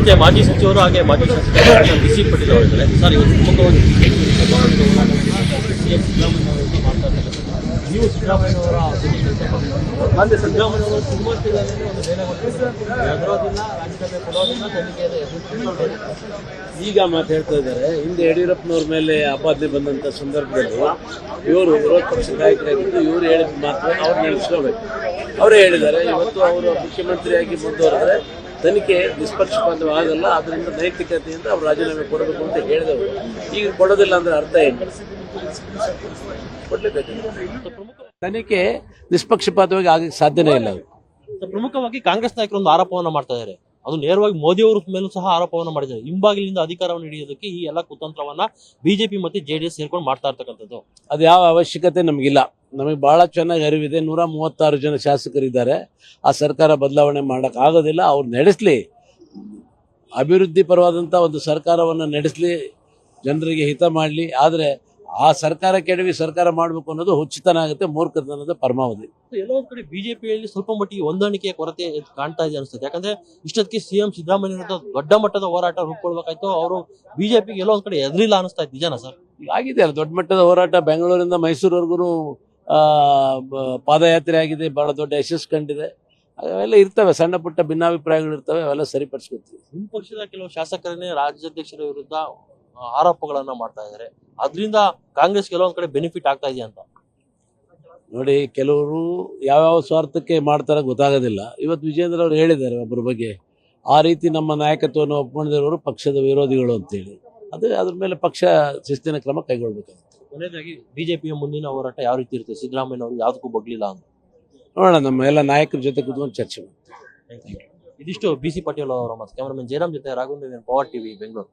ಜೊತೆ ಮಾಜಿ ಸಚಿವರು ಹಾಗೆ ಮಾಜಿ ಶಾಸಕರು ಬಿಸಿ ಪಟೇಲ್ ಅವರಿದ್ದಾರೆ. ಸರ್, ಇವತ್ತು ಪ್ರಮುಖವಾಗಿ ಸಿಎಂ ಸಿದ್ದರಾಮಯ್ಯ ಅವರಿಂದ ಮಾತಾಡ್ತಾರೆ. ನೀವು ಸಿದ್ದರಾಮಯ್ಯನವರ ಅಂದ್ರೆ ಸಿದ್ದರಾಮಯ್ಯವರು ತುಮಕೂರಿನಲ್ಲಿ ಒಂದು ಎದುರೋದಿಲ್ಲ, ರಾಜೀನಾಮೆ ಕೊಡೋದಿಲ್ಲ, ತನಿಖೆಯನ್ನು ಎದುರಿಸ್ತಾರೆ ಈಗ ಮಾತಾಡ್ತಾ ಇದ್ದಾರೆ. ಹಿಂದೆ ಯಡಿಯೂರಪ್ಪನವ್ರ ಮೇಲೆ ಆಪಾದನೆ ಬಂದಂಥ ಸಂದರ್ಭದಲ್ಲಿ ಇವರು ವಿರೋಧ ಪಕ್ಷದ ನಾಯಕರಾಗಿದ್ದು ಇವರು ಹೇಳಿದ ಮಾತ್ರ ಅವ್ರು ನಡೆಸ್ಕೋಬೇಕು. ಅವರೇ ಹೇಳಿದ್ದಾರೆ, ಇವತ್ತು ಅವರು ಮುಖ್ಯಮಂತ್ರಿಯಾಗಿ ಮುಂದುವರೆದ್ರೆ ತನಿಖೆ ನಿಷ್ಪಕ್ಷಪಾತವಾಗಲ್ಲ, ಅದರಿಂದ ನೈತಿಕತೆಯಿಂದ ಅವ್ರು ರಾಜೀನಾಮೆ ಕೊಡಬೇಕು ಅಂತ ಹೇಳಿದವರು. ಈಗ ಕೊಡೋದಿಲ್ಲ ಅಂದ್ರೆ ಅರ್ಥ ಏನು? ಕೊಡಲೇಬೇಕು. ತನಿಖೆ ನಿಷ್ಪಕ್ಷಪಾತವಾಗಿ ಆಗಕ್ಕೆ ಸಾಧ್ಯನೇ ಇಲ್ಲ. ಪ್ರಮುಖವಾಗಿ ಕಾಂಗ್ರೆಸ್ ನಾಯಕರು ಒಂದು ಆರೋಪವನ್ನ ಮಾಡ್ತಾ ಇದ್ದಾರೆ. ಅದು ನೇರವಾಗಿ ಮೋದಿ ಅವರ ಮೇಲೂ ಸಹ ಆರೋಪವನ್ನ ಮಾಡಿದ್ದಾರೆ. ಹಿಂಬಾಗಿಲಿಂದ ಅಧಿಕಾರವನ್ನು ಹಿಡಿಯೋದಕ್ಕೆ ಈ ಎಲ್ಲ ಕುತಂತ್ರವನ್ನ ಬಿಜೆಪಿ ಮತ್ತೆ ಜೆಡಿಎಸ್ ಸೇರ್ಕೊಂಡು ಮಾಡ್ತಾ ಇರ್ತಕ್ಕಂಥದ್ದು. ಅದು ಯಾವ ಅವಶ್ಯಕತೆ ನಮಗಿಲ್ಲ. ನಮಗೆ ಬಹಳ ಚೆನ್ನಾಗಿ ಅರಿವಿದೆ. 136 ಜನ ಶಾಸಕರಿದ್ದಾರೆ. ಆ ಸರ್ಕಾರ ಬದಲಾವಣೆ ಮಾಡಕ್ ಆಗೋದಿಲ್ಲ. ಅವ್ರು ನಡೆಸಲಿ, ಅಭಿವೃದ್ಧಿ ಪರವಾದಂಥ ಒಂದು ಸರ್ಕಾರವನ್ನು ನಡೆಸಲಿ, ಜನರಿಗೆ ಹಿತ ಮಾಡಲಿ. ಆದರೆ ಆ ಸರ್ಕಾರ ಕೆಡವಿ ಸರ್ಕಾರ ಮಾಡಬೇಕು ಅನ್ನೋದು ಹುಚ್ಚುತನ ಆಗುತ್ತೆ, ಮೂರ್ಖತನದ ಪರಮಾವಧಿ. ಎಲ್ಲೋ ಒಂದ್ ಕಡೆ ಬಿಜೆಪಿಯಲ್ಲಿ ಸ್ವಲ್ಪ ಮಟ್ಟಿಗೆ ಹೊಂದಾಣಿಕೆಯ ಕೊರತೆ ಕಾಣ್ತಾ ಇದೆ ಅನಿಸ್ತದೆ. ಯಾಕಂದ್ರೆ ಇಷ್ಟೊತ್ತಿಗೆ ಸಿಎಂ ಸಿದ್ದರಾಮಯ್ಯ ದೊಡ್ಡ ಮಟ್ಟದ ಹೋರಾಟ ರೂಪಿಸ್ಕೊಳ್ಬೇಕಾಯ್ತು. ಅವರು ಬಿಜೆಪಿಗೆ ಎಲ್ಲೋ ಒಂದ್ ಕಡೆ ಎದುರಿಲ್ಲ ಅನಿಸ್ತಾ ಇತ್ತು. ನಿಜಾನ ಸರ್? ಆಗಿದೆ ಅಲ್ಲ, ದೊಡ್ಡ ಮಟ್ಟದ ಹೋರಾಟ. ಬೆಂಗಳೂರಿಂದ ಮೈಸೂರುವರೆಗೂ ಪಾದಯಾತ್ರೆ ಆಗಿದೆ, ಬಹಳ ದೊಡ್ಡ ಯಶಸ್ಸು ಕಂಡಿದೆ. ಅವೆಲ್ಲ ಇರ್ತವೆ, ಸಣ್ಣ ಪುಟ್ಟ ಭಿನ್ನಾಭಿಪ್ರಾಯಗಳು ಇರ್ತವೆ, ಅವೆಲ್ಲ ಸರಿಪಡಿಸ್ಕೊತೀವಿ. ನಿಮ್ಮ ಪಕ್ಷದ ಕೆಲವು ಶಾಸಕರನ್ನೇ ರಾಜ್ಯಾಧ್ಯಕ್ಷರ ವಿರುದ್ಧ ಆರೋಪಗಳನ್ನ ಮಾಡ್ತಾ ಇದ್ದಾರೆ. ಅದರಿಂದ ಕಾಂಗ್ರೆಸ್ ಕೆಲವೊಂದ್ ಕಡೆ ಬೆನಿಫಿಟ್ ಆಗ್ತಾ ಇದೆಯಾ ಅಂತ ನೋಡಿ. ಕೆಲವರು ಯಾವ್ಯಾವ ಸ್ವಾರ್ಥಕ್ಕೆ ಮಾಡ್ತಾರೆ ಗೊತ್ತಾಗೋದಿಲ್ಲ. ಇವತ್ತು ವಿಜೇಂದ್ರ ಅವರು ಹೇಳಿದ್ದಾರೆ ಒಬ್ಬರ ಬಗ್ಗೆ, ಆ ರೀತಿ ನಮ್ಮ ನಾಯಕತ್ವವನ್ನು ಒಪ್ಕೊಂಡಿರೋರು ಪಕ್ಷದ ವಿರೋಧಿಗಳು ಅಂತೇಳಿ. ಅದ್ರ ಮೇಲೆ ಪಕ್ಷ ಶಿಸ್ತಿನ ಕ್ರಮ ಕೈಗೊಳ್ಬೇಕಾಗುತ್ತೆ. ಕೊನೆಯದಾಗಿ ಬಿಜೆಪಿಯ ಮುಂದಿನ ಹೋರಾಟ ಯಾವ ರೀತಿ ಇರುತ್ತೆ? ಸಿದ್ದರಾಮಯ್ಯ ಅವರು ಯಾವುದಕ್ಕೂ ಬಗ್ಲಿಲ್ಲ ಅಂತ ನೋಡೋಣ, ನಮ್ಮ ಎಲ್ಲ ನಾಯಕರ ಜೊತೆ ಕೂತ್ಕೊಂಡು ಚರ್ಚೆ ಮಾಡ್ತೀವಿ. ಇದಿಷ್ಟು ಬಿಸಿ ಪಟೇಲ್ ಅವರ ಮತ್ತು ಕ್ಯಾಮರಾಮನ್ ಜಯರಾಮ್ ಜೊತೆ ರಾಘವೇಂದ್ರ, ಪವರ್ ಟಿವಿ, ಬೆಂಗಳೂರು.